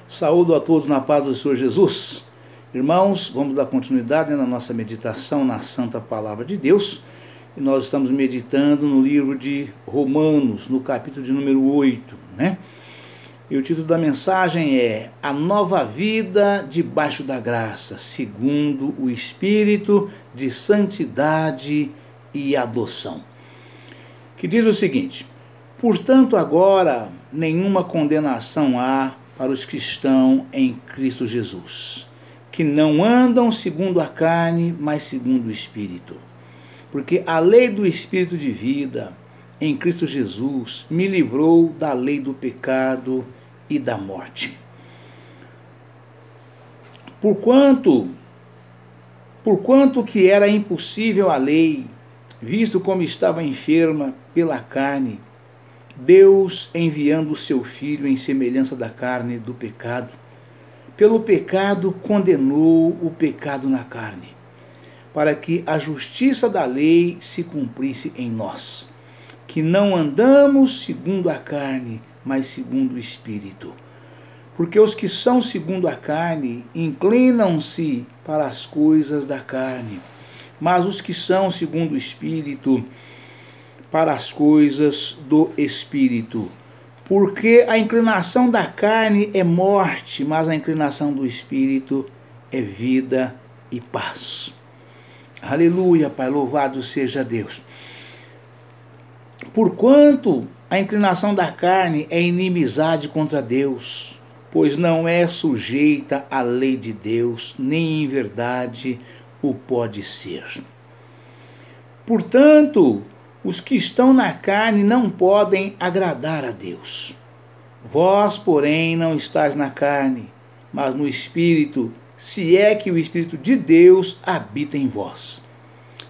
Saúdo a todos na paz do Senhor Jesus. Irmãos, vamos dar continuidade na nossa meditação na Santa Palavra de Deus. E nós estamos meditando no livro de Romanos, no capítulo de número 8, né? E o título da mensagem é A Nova Vida Debaixo da Graça, segundo o Espírito de Santidade e Adoção. Que diz o seguinte: portanto, agora nenhuma condenação há para os que estão em Cristo Jesus, que não andam segundo a carne, mas segundo o Espírito. Porque a lei do Espírito de vida em Cristo Jesus me livrou da lei do pecado e da morte. Porquanto que era impossível a lei, visto como estava enferma pela carne, Deus, enviando o seu Filho em semelhança da carne do pecado, pelo pecado condenou o pecado na carne, para que a justiça da lei se cumprisse em nós, que não andamos segundo a carne, mas segundo o Espírito. Porque os que são segundo a carne inclinam-se para as coisas da carne, mas os que são segundo o Espírito, para as coisas do Espírito. Porque a inclinação da carne é morte, mas a inclinação do Espírito é vida e paz. Aleluia, Pai, louvado seja Deus. Porquanto a inclinação da carne é inimizade contra Deus, pois não é sujeita à lei de Deus, nem em verdade o pode ser. Portanto, os que estão na carne não podem agradar a Deus. Vós, porém, não estáis na carne, mas no Espírito, se é que o Espírito de Deus habita em vós.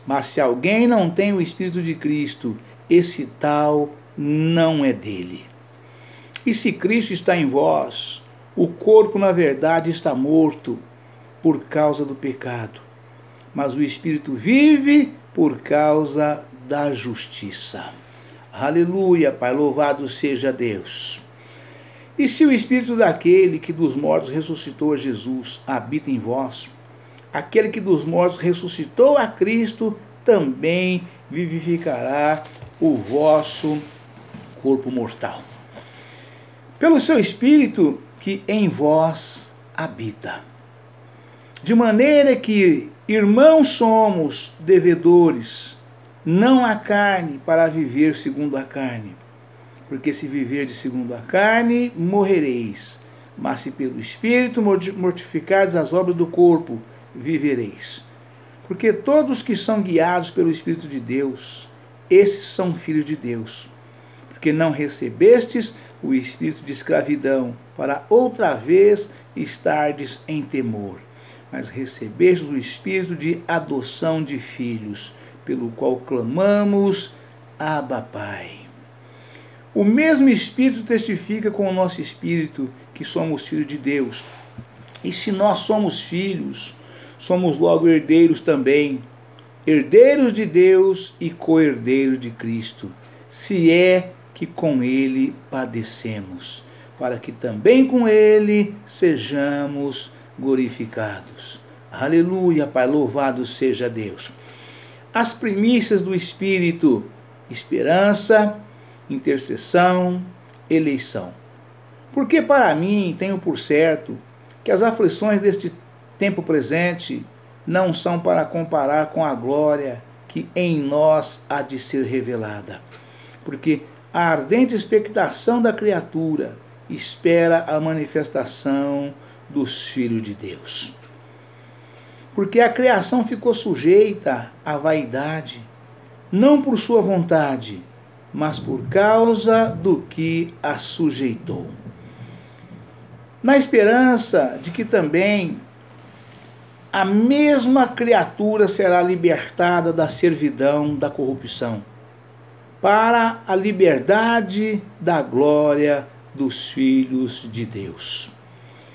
Mas se alguém não tem o Espírito de Cristo, esse tal não é dele. E se Cristo está em vós, o corpo, na verdade, está morto por causa do pecado, mas o Espírito vive por causa da justiça. Aleluia, Pai, louvado seja Deus. E se o Espírito daquele que dos mortos ressuscitou a Jesus habita em vós, aquele que dos mortos ressuscitou a Cristo também vivificará o vosso corpo mortal, pelo seu Espírito que em vós habita. De maneira que, irmãos, somos devedores, não a carne, para viver segundo a carne. Porque se viverdes segundo a carne, morrereis. Mas se pelo Espírito mortificardes as obras do corpo, vivereis. Porque todos que são guiados pelo Espírito de Deus, esses são filhos de Deus. Porque não recebestes o espírito de escravidão, para outra vez estardes em temor, mas recebestes o espírito de adoção de filhos, pelo qual clamamos, Abba, Pai. O mesmo Espírito testifica com o nosso espírito que somos filhos de Deus. E se nós somos filhos, somos logo herdeiros também, herdeiros de Deus e co-herdeiros de Cristo, se é que com ele padecemos, para que também com ele sejamos glorificados. Aleluia, Pai, louvado seja Deus. As primícias do Espírito: esperança, intercessão, eleição. Porque para mim tenho por certo que as aflições deste tempo presente não são para comparar com a glória que em nós há de ser revelada. Porque a ardente expectação da criatura espera a manifestação dos filhos de Deus. Porque a criação ficou sujeita à vaidade, não por sua vontade, mas por causa do que a sujeitou. Na esperança de que também a mesma criatura será libertada da servidão da corrupção, para a liberdade da glória dos filhos de Deus.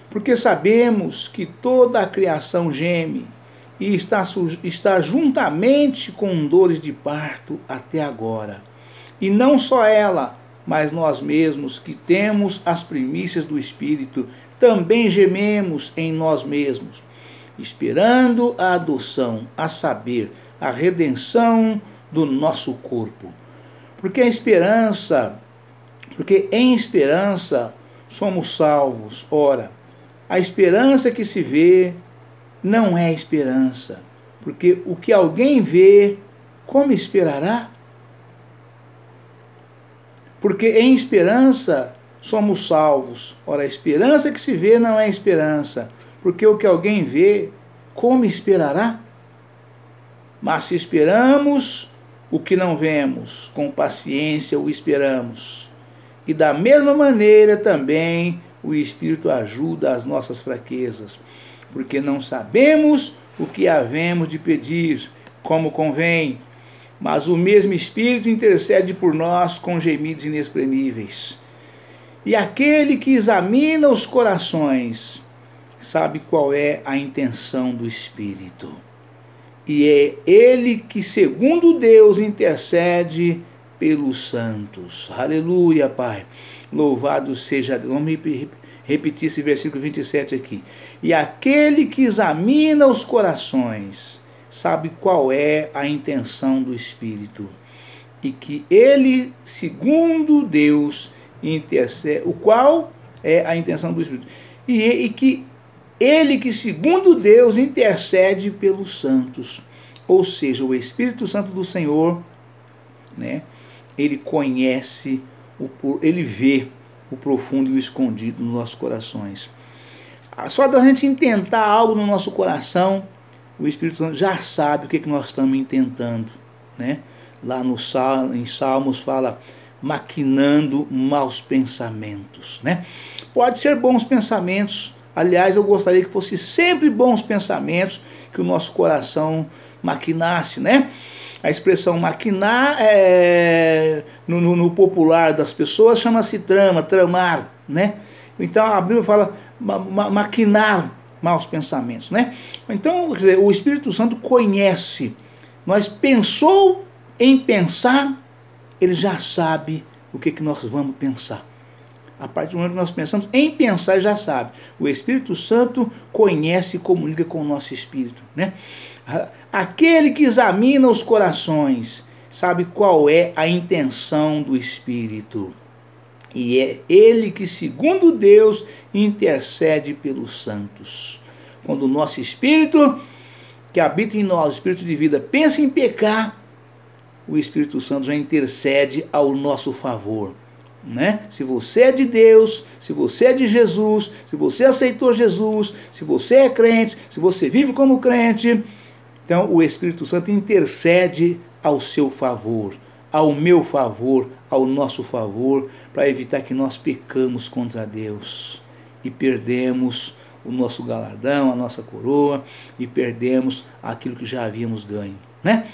Porque sabemos que toda a criação geme e está juntamente com dores de parto até agora. E não só ela, mas nós mesmos que temos as primícias do Espírito, também gememos em nós mesmos, esperando a adoção, a saber, a redenção do nosso corpo. Porque em esperança somos salvos. Ora, a esperança que se vê não é esperança, porque o que alguém vê, como esperará? Porque em esperança somos salvos. Ora, a esperança que se vê não é esperança, porque o que alguém vê, como esperará? Mas se esperamos o que não vemos, com paciência o esperamos. E da mesma maneira também o Espírito ajuda as nossas fraquezas, porque não sabemos o que havemos de pedir, como convém, mas o mesmo Espírito intercede por nós com gemidos inexprimíveis. E aquele que examina os corações sabe qual é a intenção do Espírito. E é ele que, segundo Deus, intercede pelos santos. Aleluia, Pai. Louvado seja Deus. Vamos repetir esse versículo 27 aqui. E aquele que examina os corações sabe qual é a intenção do Espírito. E que ele, segundo Deus, intercede. O qual é a intenção do Espírito. E que ele que, segundo Deus, intercede pelos santos. Ou seja, o Espírito Santo do Senhor, né, ele conhece, ele vê o profundo e o escondido nos nossos corações. Só da gente intentar algo no nosso coração, o Espírito Santo já sabe o que nós estamos intentando, né? Lá em Salmos fala, maquinando maus pensamentos, né? Pode ser bons pensamentos. Aliás, eu gostaria que fosse sempre bons pensamentos, que o nosso coração maquinasse, né? A expressão maquinar, no popular das pessoas, chama-se tramar, né? Então a Bíblia fala maquinar maus pensamentos, né? Então, quer dizer, o Espírito Santo conhece. Nós pensou em pensar, ele já sabe o que nós vamos pensar. A partir do momento que nós pensamos em pensar, já sabe. O Espírito Santo conhece e comunica com o nosso espírito, né? Aquele que examina os corações sabe qual é a intenção do Espírito. E é ele que, segundo Deus, intercede pelos santos. Quando o nosso Espírito, que habita em nós, o Espírito de vida, pensa em pecar, o Espírito Santo já intercede ao nosso favor. Né? Se você é de Deus, se você é de Jesus, se você aceitou Jesus, se você é crente, se você vive como crente, então o Espírito Santo intercede ao seu favor, ao meu favor, ao nosso favor, para evitar que nós pecamos contra Deus e perdemos o nosso galardão, a nossa coroa, e perdemos aquilo que já havíamos ganho, né?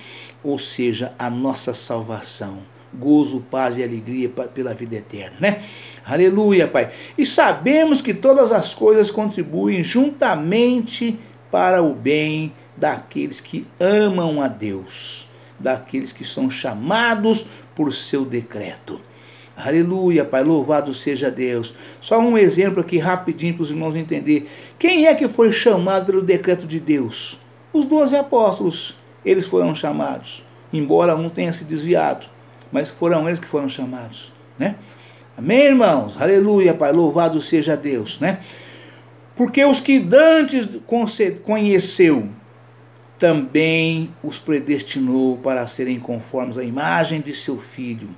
Ou seja, a nossa salvação. Gozo, paz e alegria pela vida eterna, né? Aleluia, Pai. E sabemos que todas as coisas contribuem juntamente para o bem daqueles que amam a Deus, daqueles que são chamados por seu decreto. Aleluia, Pai, louvado seja Deus. Só um exemplo aqui rapidinho para os irmãos entenderem. Quem é que foi chamado pelo decreto de Deus? Os 12 apóstolos, eles foram chamados, embora um tenha se desviado, mas foram eles que foram chamados, né? Amém, irmãos? Aleluia, Pai, louvado seja Deus, né? Porque os que dantes conheceu, também os predestinou para serem conformes à imagem de seu Filho,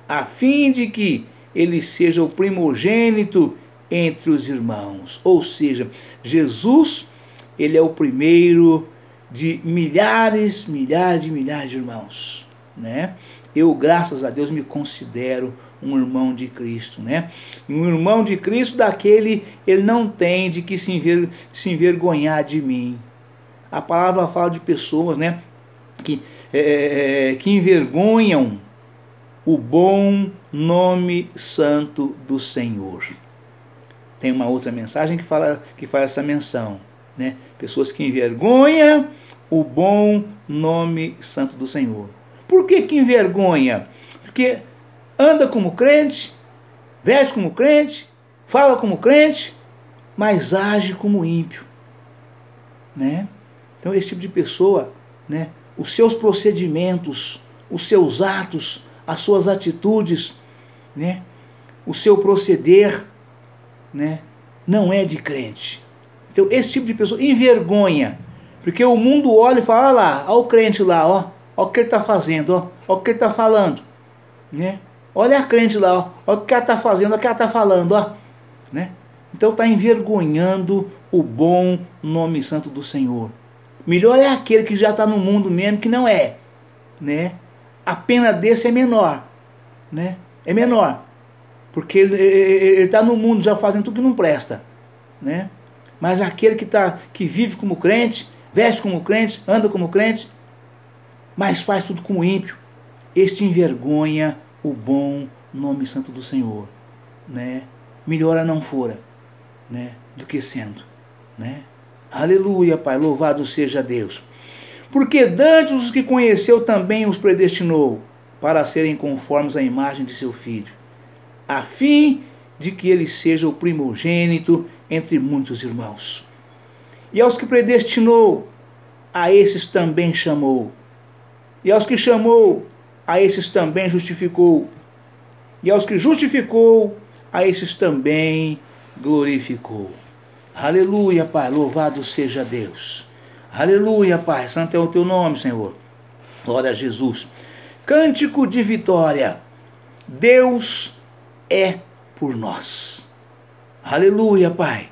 a fim de que ele seja o primogênito entre os irmãos. Ou seja, Jesus, ele é o primeiro de milhares de irmãos, né? Eu, graças a Deus, me considero um irmão de Cristo, né? Um irmão de Cristo daquele, ele não tem de que se envergonhar de mim. A palavra fala de pessoas, né, que envergonham o bom nome santo do Senhor. Tem uma outra mensagem que faz essa menção, né? Pessoas que envergonham o bom nome santo do Senhor. Por que envergonha? Porque anda como crente, veste como crente, fala como crente, mas age como ímpio, né? Então esse tipo de pessoa, né, os seus procedimentos, os seus atos, as suas atitudes, né, o seu proceder, né, não é de crente. Então esse tipo de pessoa envergonha, porque o mundo olha e fala, olha lá, olha o crente lá, ó o que ele está fazendo, ó o que ele está falando, né? Olha a crente lá, ó o que ela está fazendo, o que ela está falando, ó, né? Então está envergonhando o bom nome santo do Senhor. Melhor é aquele que já está no mundo mesmo, que não é, né? A pena desse é menor, né? É menor, porque ele está no mundo já fazendo tudo que não presta, né? Mas aquele que vive como crente, veste como crente, anda como crente, mas faz tudo como ímpio, este envergonha o bom nome santo do Senhor, né? Melhor não fora, né, do que sendo, né? Aleluia, Pai, louvado seja Deus. Porque dantes os que conheceu também os predestinou para serem conformes à imagem de seu Filho, a fim de que ele seja o primogênito entre muitos irmãos. E aos que predestinou, a esses também chamou. E aos que chamou, a esses também justificou. E aos que justificou, a esses também glorificou. Aleluia, Pai, louvado seja Deus. Aleluia, Pai, santo é o teu nome, Senhor. Glória a Jesus. Cântico de vitória. Deus é por nós. Aleluia, Pai.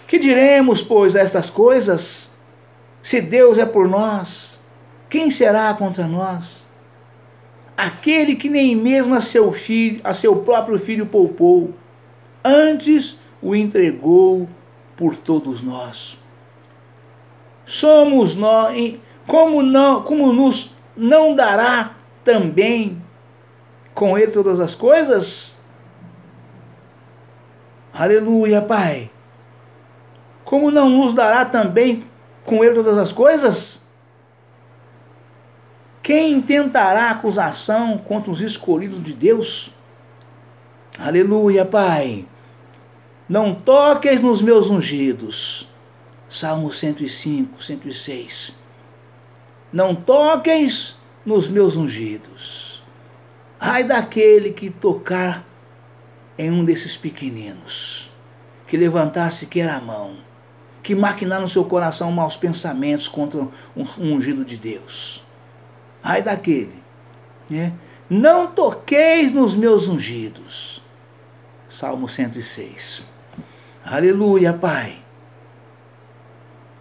Que diremos, pois, a estas coisas? Se Deus é por nós, quem será contra nós? Aquele que nem mesmo a seu próprio filho poupou, antes o entregou por todos nós. Somos nós, como nos não dará também com ele todas as coisas? Aleluia, Pai. Como não nos dará também com ele todas as coisas? Quem intentará acusação contra os escolhidos de Deus? Aleluia, Pai. Não toques nos meus ungidos. Salmo 105, 106. Não toques nos meus ungidos. Ai daquele que tocar em um desses pequeninos, que levantar sequer a mão, que maquinar no seu coração maus pensamentos contra um ungido de Deus. Ai daquele, né? Não toqueis nos meus ungidos. Salmo 106. Aleluia, Pai.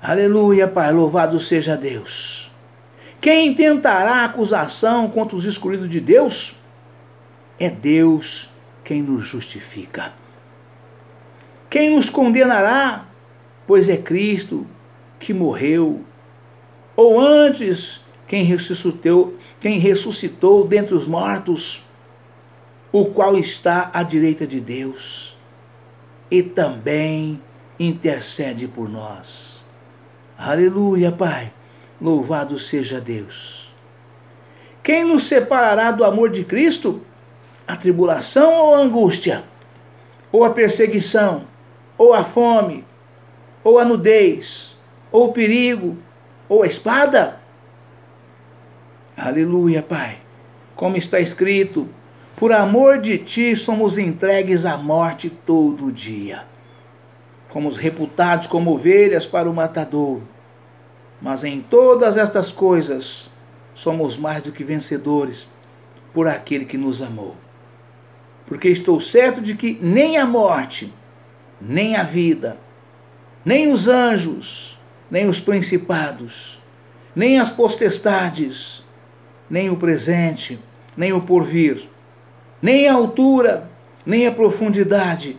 Aleluia, Pai. Louvado seja Deus. Quem tentará acusação contra os escolhidos de Deus? É Deus quem nos justifica. Quem nos condenará? Pois é Cristo que morreu. Ou antes, quem ressuscitou dentre os mortos, o qual está à direita de Deus e também intercede por nós. Aleluia, Pai. Louvado seja Deus. Quem nos separará do amor de Cristo? A tribulação ou a angústia? Ou a perseguição? Ou a fome? Ou a nudez? Ou o perigo? Ou a espada? Aleluia, Pai. Como está escrito, por amor de ti somos entregues à morte todo dia. Fomos reputados como ovelhas para o matadouro. Mas em todas estas coisas somos mais do que vencedores por aquele que nos amou. Porque estou certo de que nem a morte, nem a vida, nem os anjos, nem os principados, nem as potestades, nem o presente, nem o porvir, nem a altura, nem a profundidade,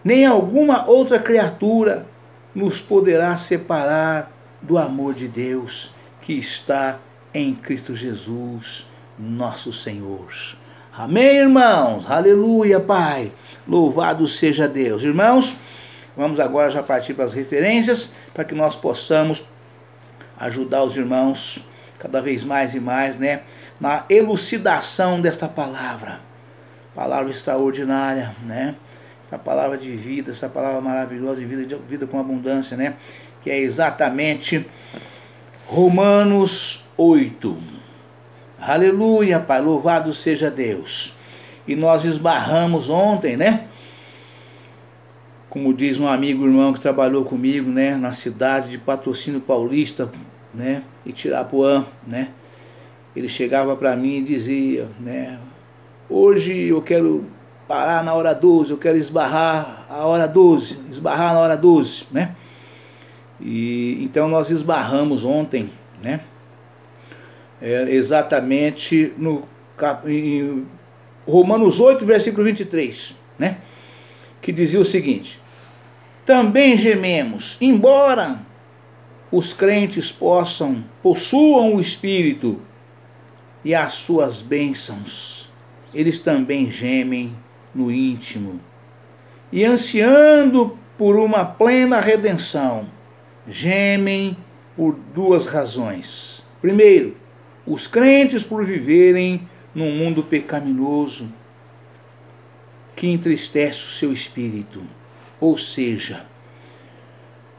nem alguma outra criatura nos poderá separar do amor de Deus que está em Cristo Jesus, nosso Senhor. Amém, irmãos? Aleluia, Pai. Louvado seja Deus. Irmãos, vamos agora já partir para as referências, para que nós possamos ajudar os irmãos cada vez mais e mais, né, na elucidação desta palavra. palavra extraordinária, né? Essa palavra de vida, essa palavra maravilhosa de vida com abundância, né? Que é exatamente Romanos 8. Aleluia, Pai, louvado seja Deus. E nós esbarramos ontem, né? Como diz um amigo irmão que trabalhou comigo, né, na cidade de Patrocínio Paulista, né, e Tirapuã, né, ele chegava para mim e dizia, né, hoje eu quero parar na hora 12, eu quero esbarrar a hora 12, esbarrar na hora 12, né, e então nós esbarramos ontem, né, exatamente em Romanos 8, versículo 23, né, que dizia o seguinte: também gememos, embora os crentes possuam o Espírito e as suas bênçãos, eles também gemem no íntimo, e ansiando por uma plena redenção, gemem por duas razões. Primeiro, os crentes por viverem num mundo pecaminoso, que entristece o seu espírito. Ou seja,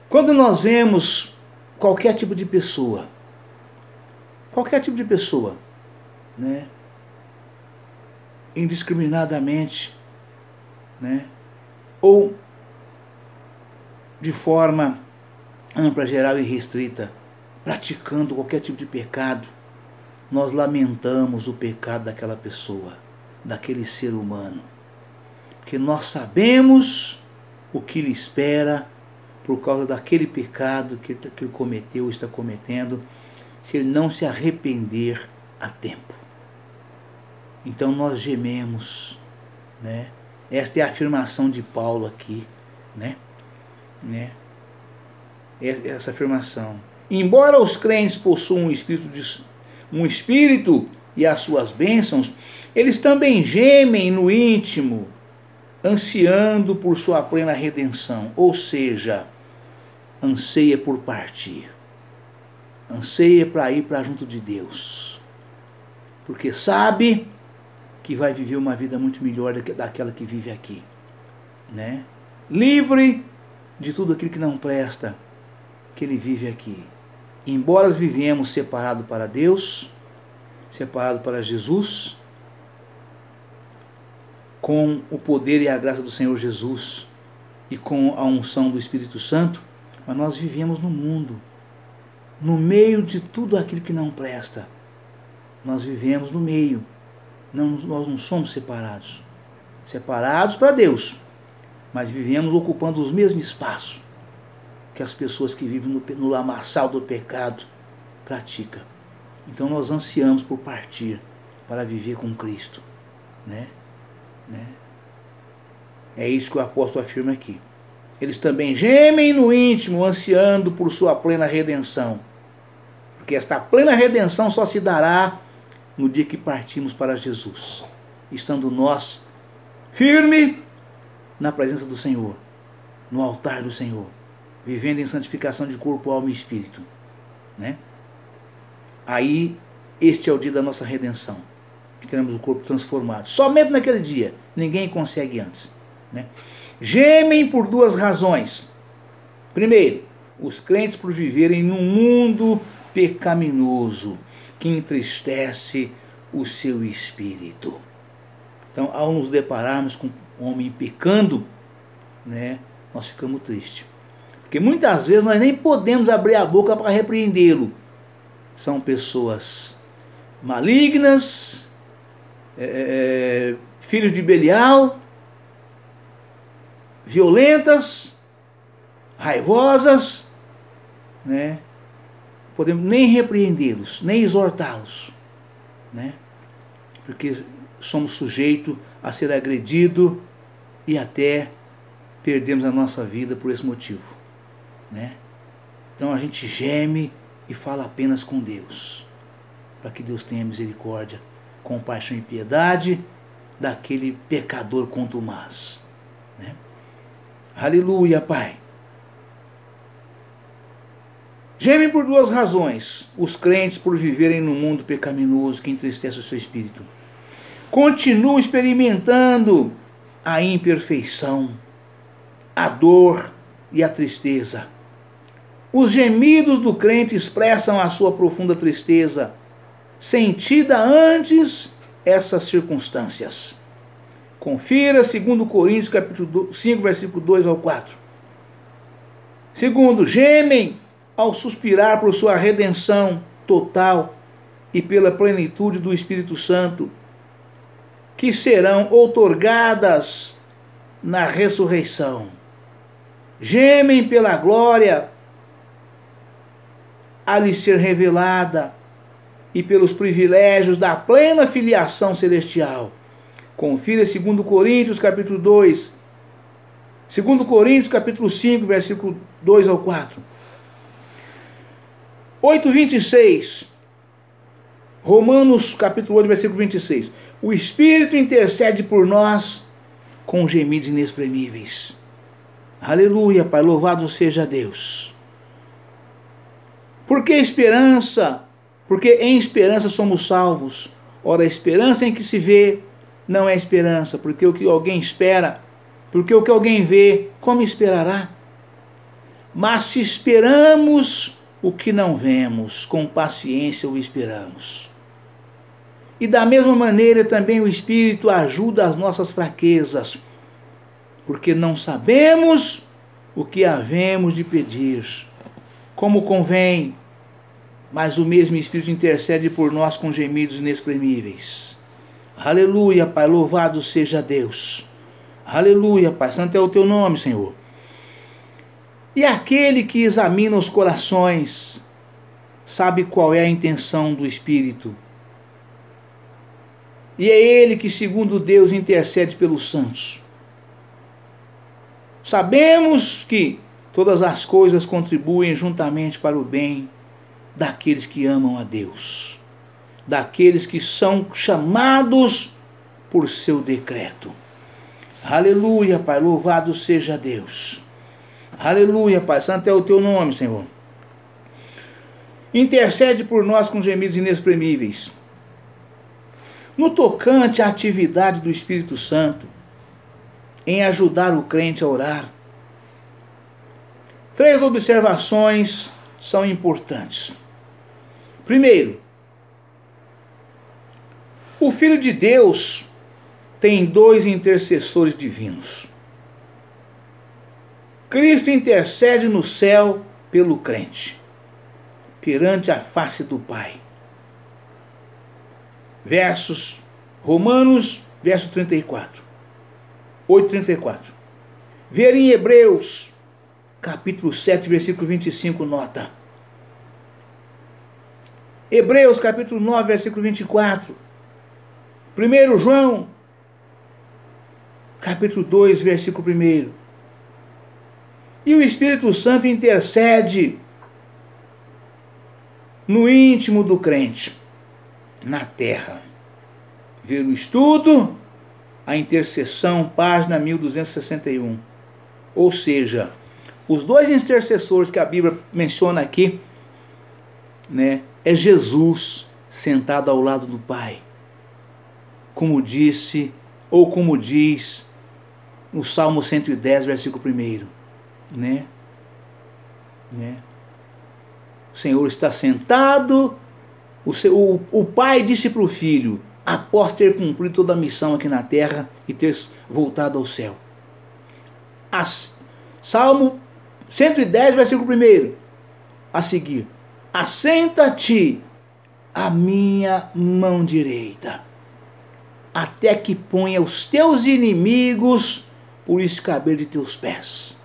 quando nós vemos qualquer tipo de pessoa, né, indiscriminadamente, né, ou de forma ampla, geral e restrita, praticando qualquer tipo de pecado, nós lamentamos o pecado daquela pessoa, daquele ser humano. Porque nós sabemos o que lhe espera por causa daquele pecado que ele cometeu ou está cometendo, se ele não se arrepender a tempo. Então nós gememos, né? Esta é a afirmação de Paulo aqui, né? Essa afirmação. Embora os crentes possuam um espírito e as suas bênçãos, eles também gemem no íntimo, ansiando por sua plena redenção, ou seja, anseia por partir, anseia para ir para junto de Deus, porque sabe que vai viver uma vida muito melhor daquela que vive aqui, né? Livre de tudo aquilo que não presta, que ele vive aqui. Embora vivemos separados para Deus, separados para Jesus, com o poder e a graça do Senhor Jesus e com a unção do Espírito Santo, mas nós vivemos no mundo, no meio de tudo aquilo que não presta. Nós vivemos no meio, nós não somos separados para Deus, mas vivemos ocupando os mesmos espaços que as pessoas que vivem no lamaçal do pecado praticam. Então nós ansiamos por partir para viver com Cristo, né? É isso que o apóstolo afirma aqui. Eles também gemem no íntimo, ansiando por sua plena redenção. Porque esta plena redenção só se dará no dia que partimos para Jesus, estando nós firme na presença do Senhor, no altar do Senhor, vivendo em santificação de corpo, alma e espírito, né? Aí, este é o dia da nossa redenção, que teremos o corpo transformado. Somente naquele dia, ninguém consegue antes, né? Gemem por duas razões. Primeiro, os crentes por viverem num mundo pecaminoso, que entristece o seu espírito. Então, ao nos depararmos com um homem pecando, né, nós ficamos tristes. Porque muitas vezes nós nem podemos abrir a boca para repreendê-lo. São pessoas malignas, filhos de Belial, violentas, raivosas, né? Podemos nem repreendê-los, nem exortá-los, né? Porque somos sujeitos a ser agredidos e até perdemos a nossa vida por esse motivo, né? Então a gente geme e fala apenas com Deus, para que Deus tenha misericórdia, compaixão e piedade daquele pecador contumaz, né? Aleluia, Pai. Gemem por duas razões, os crentes por viverem num mundo pecaminoso que entristece o seu espírito. continuam experimentando a imperfeição, a dor e a tristeza. Os gemidos do crente expressam a sua profunda tristeza, sentida antes essas circunstâncias. Confira 2 Coríntios capítulo 5, versículo 2 ao 4. Segundo, gemem ao suspirar por sua redenção total e pela plenitude do Espírito Santo, que serão outorgadas na ressurreição. Gemem pela glória a lhes ser revelada e pelos privilégios da plena filiação celestial. Confira 2 Coríntios capítulo 2, 2 Coríntios capítulo 5, versículo 2 ao 4. 8:26. Romanos capítulo 8, versículo 26. O Espírito intercede por nós com gemidos inexprimíveis. Aleluia, Pai, louvado seja Deus. Porque esperança, porque em esperança somos salvos. Ora, a esperança em que se vê não é esperança, porque o que alguém espera, porque o que alguém vê, como esperará? Mas se esperamos o que não vemos, com paciência o esperamos. E da mesma maneira também o Espírito ajuda as nossas fraquezas, porque não sabemos o que havemos de pedir, como convém, mas o mesmo Espírito intercede por nós com gemidos inexprimíveis. Aleluia, Pai, louvado seja Deus. Aleluia, Pai, santo é o teu nome, Senhor. E aquele que examina os corações sabe qual é a intenção do Espírito. E é ele que, segundo Deus, intercede pelos santos. Sabemos que todas as coisas contribuem juntamente para o bem daqueles que amam a Deus, daqueles que são chamados por seu decreto. Aleluia, Pai, louvado seja Deus. Aleluia, Pai, santo é o teu nome, Senhor. Intercede por nós com gemidos inexprimíveis. No tocante à atividade do Espírito Santo, em ajudar o crente a orar, 3 observações são importantes. Primeiro, o Filho de Deus tem 2 intercessores divinos. Cristo intercede no céu pelo crente, perante a face do Pai. Romanos, verso 34. 8:34. Ver em Hebreus, capítulo 7, versículo 25, nota. Hebreus, capítulo 9, versículo 24. 1 João, capítulo 2, versículo 1. E o Espírito Santo intercede no íntimo do crente, na terra. Ver o estudo, a intercessão, página 1261. Ou seja, os 2 intercessores que a Bíblia menciona aqui, né, é Jesus sentado ao lado do Pai. Como disse, ou como diz no Salmo 110, versículo 1. Né? O Senhor está sentado, o Pai disse para o Filho, após ter cumprido toda a missão aqui na terra e ter voltado ao céu. Salmo 110, versículo 1. A seguir, assenta-te à minha mão direita, até que ponha os teus inimigos por escabelo de teus pés.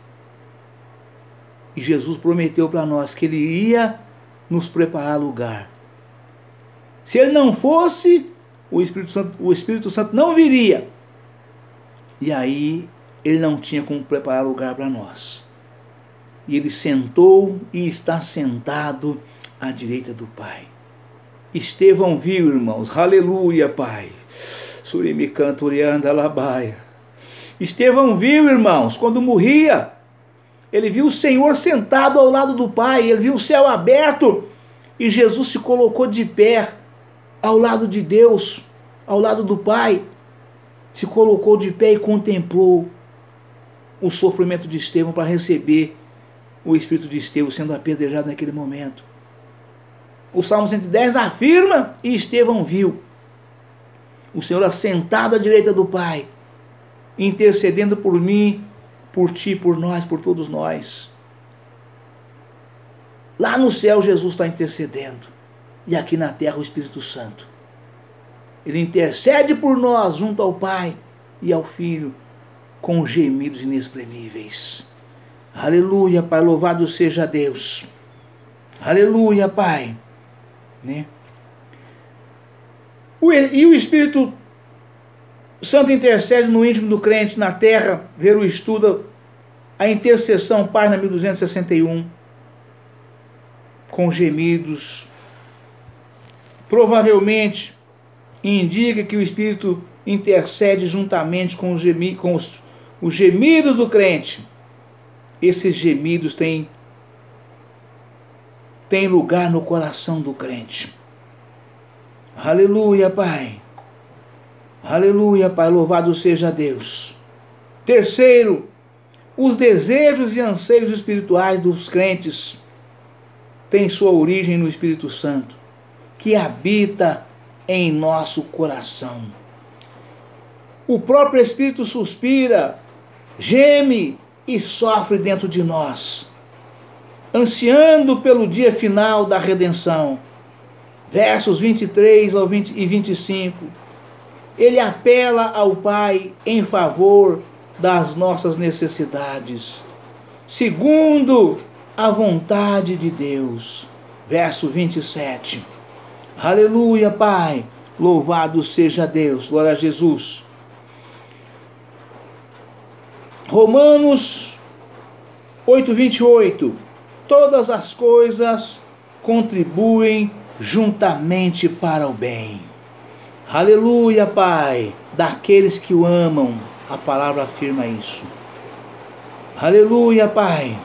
E Jesus prometeu para nós que ele ia nos preparar lugar. Se ele não fosse, o Espírito Santo não viria. E aí ele não tinha como preparar lugar para nós. E ele sentou e está sentado à direita do Pai. Estevão viu, irmãos, aleluia, Pai. Surimi cantorianda alabaia. Estevão viu, irmãos, quando morria, ele viu o Senhor sentado ao lado do Pai, ele viu o céu aberto e Jesus se colocou de pé ao lado de Deus, ao lado do Pai, se colocou de pé e contemplou o sofrimento de Estevão para receber o espírito de Estevão sendo apedrejado naquele momento. O Salmo 110 afirma, e Estevão viu o Senhor assentado à direita do Pai, intercedendo por mim, por ti, por nós, por todos nós. Lá no céu Jesus está intercedendo, e aqui na terra o Espírito Santo. Ele intercede por nós junto ao Pai e ao Filho, com gemidos inexprimíveis. Aleluia, Pai, louvado seja Deus. Aleluia, Pai. Né? E o Espírito Santo intercede no íntimo do crente na terra. Ver o estudo, a intercessão, página 1261, com gemidos. Provavelmente indica que o Espírito intercede juntamente com os gemidos do crente. Esses gemidos têm lugar no coração do crente. Aleluia, Pai. Aleluia, Pai. Louvado seja Deus. Terceiro, os desejos e anseios espirituais dos crentes têm sua origem no Espírito Santo, que habita em nosso coração. O próprio Espírito suspira, geme e sofre dentro de nós, ansiando pelo dia final da redenção. Versos 23 e 25. Ele apela ao Pai em favor das nossas necessidades, segundo a vontade de Deus. Verso 27. Aleluia, Pai. Louvado seja Deus. Glória a Jesus. Romanos 8:28. Todas as coisas contribuem juntamente para o bem. Aleluia, Pai. Daqueles que o amam. A palavra afirma isso. Aleluia, Pai.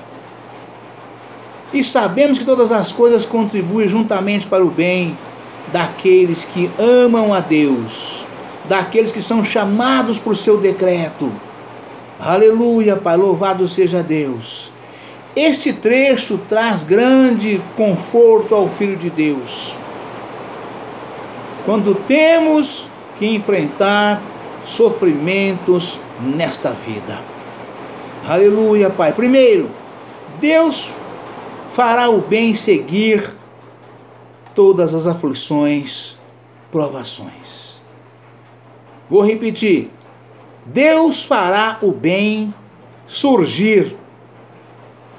E sabemos que todas as coisas contribuem juntamente para o bem daqueles que amam a Deus, daqueles que são chamados por seu decreto. Aleluia, Pai, louvado seja Deus. Este trecho traz grande conforto ao Filho de Deus, quando temos que enfrentar sofrimentos nesta vida. Aleluia, Pai. Primeiro, Deus fará o bem seguir todas as aflições, provações. Vou repetir. Deus fará o bem surgir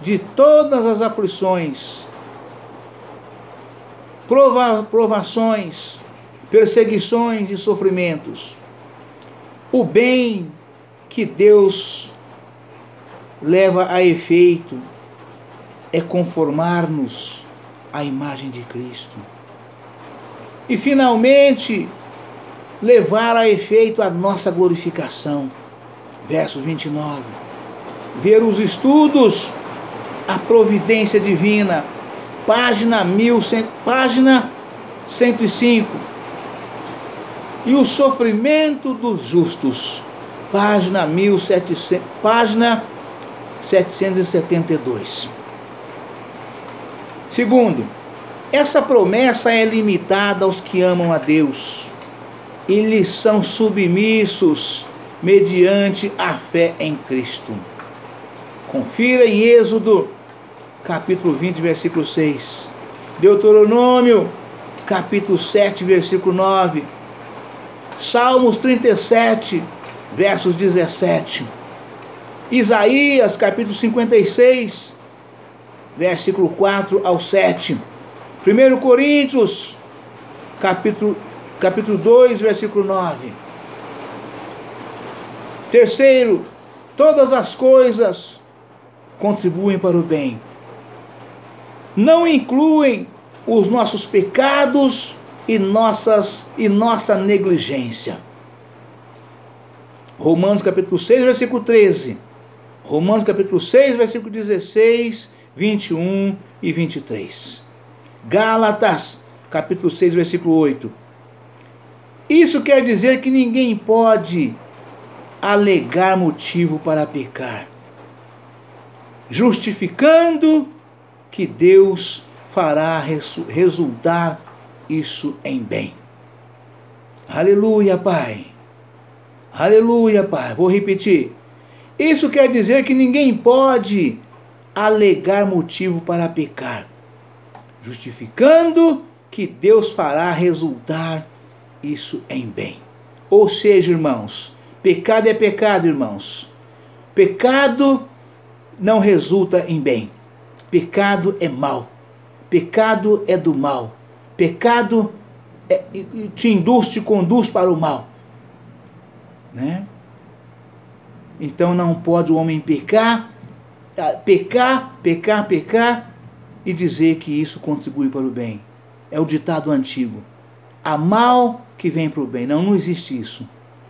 de todas as aflições, provações, perseguições e sofrimentos. O bem que Deus leva a efeito é conformar-nos à imagem de Cristo. E finalmente, levar a efeito a nossa glorificação. Versos 29. Ver os estudos, a providência divina, página 105. E o sofrimento dos justos, página 772. Segundo, essa promessa é limitada aos que amam a Deus e lhes são submissos mediante a fé em Cristo. Confira em Êxodo, capítulo 20, versículo 6. Deuteronômio, capítulo 7, versículo 9. Salmos 37, versos 17. Isaías, capítulo 56, versículo 4 ao 7. 1 Coríntios, capítulo 2, versículo 9. Terceiro, todas as coisas contribuem para o bem. Não incluem os nossos pecados e nossa negligência. Romanos capítulo 6, versículo 13. Romanos capítulo 6, versículo 16, 21 e 23. Gálatas capítulo 6, versículo 8. Isso quer dizer que ninguém pode alegar motivo para pecar, justificando que Deus fará resultar isso em bem. Aleluia, Pai. Aleluia, Pai. Vou repetir. Isso quer dizer que ninguém pode alegar motivo para pecar, justificando que Deus fará resultar isso em bem. Ou seja, irmãos, pecado é pecado, irmãos. Pecado não resulta em bem. Pecado é mal. Pecado é do mal. Pecado te conduz para o mal, né? Então não pode o homem pecar e dizer que isso contribui para o bem. É o ditado antigo. Há mal que vem para o bem. Não existe isso.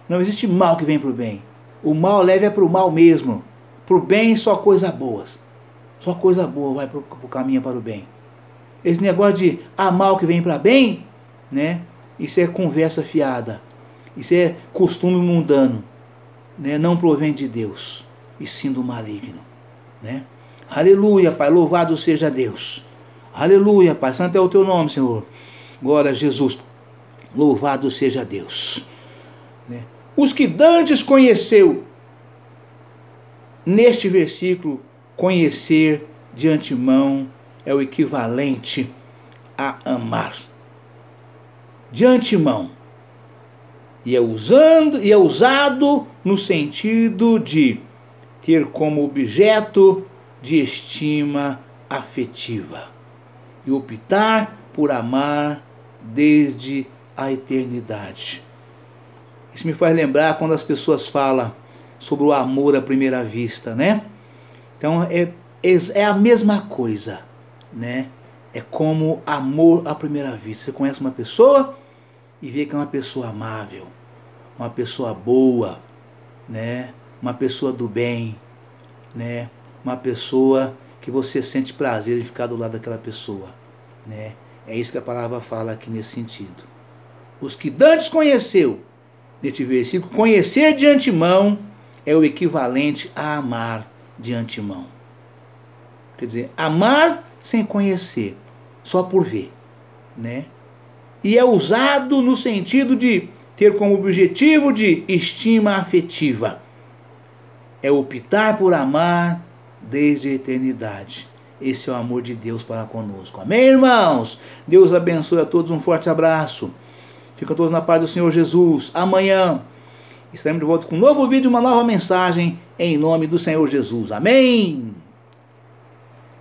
Não existe mal que vem para o bem. O mal leva para o mal mesmo. Para o bem só coisa boas. Só coisa boa vai para o caminho para o bem. Esse negócio de há mal que vem para bem, né? Isso é conversa fiada. Isso é costume mundano, né? Não provém de Deus, e sim do maligno, né? Aleluia, Pai, louvado seja Deus. Aleluia, Pai, santo é o teu nome, Senhor. Glória a Jesus, louvado seja Deus, né? Os que dantes conheceu, neste versículo, conhecer de antemão é o equivalente a amar. De antemão. E é usado no sentido de ter como objeto de estima afetiva e optar por amar desde a eternidade. Isso me faz lembrar quando as pessoas falam sobre o amor à primeira vista, né? Então é a mesma coisa, né? É como amor à primeira vista. Você conhece uma pessoa e vê que é uma pessoa amável, uma pessoa boa, né? Uma pessoa do bem, né? Uma pessoa que você sente prazer em ficar do lado daquela pessoa, né? É isso que a palavra fala aqui nesse sentido. Os que dantes conheceu, neste versículo, conhecer de antemão é o equivalente a amar de antemão. Quer dizer, amar sem conhecer, só por ver, né? E é usado no sentido de ter como objetivo de estima afetiva. É optar por amar desde a eternidade. Esse é o amor de Deus para conosco. Amém, irmãos? Deus abençoe a todos. Um forte abraço. Fiquem todos na paz do Senhor Jesus. Amanhã estaremos de volta com um novo vídeo, uma nova mensagem, em nome do Senhor Jesus. Amém?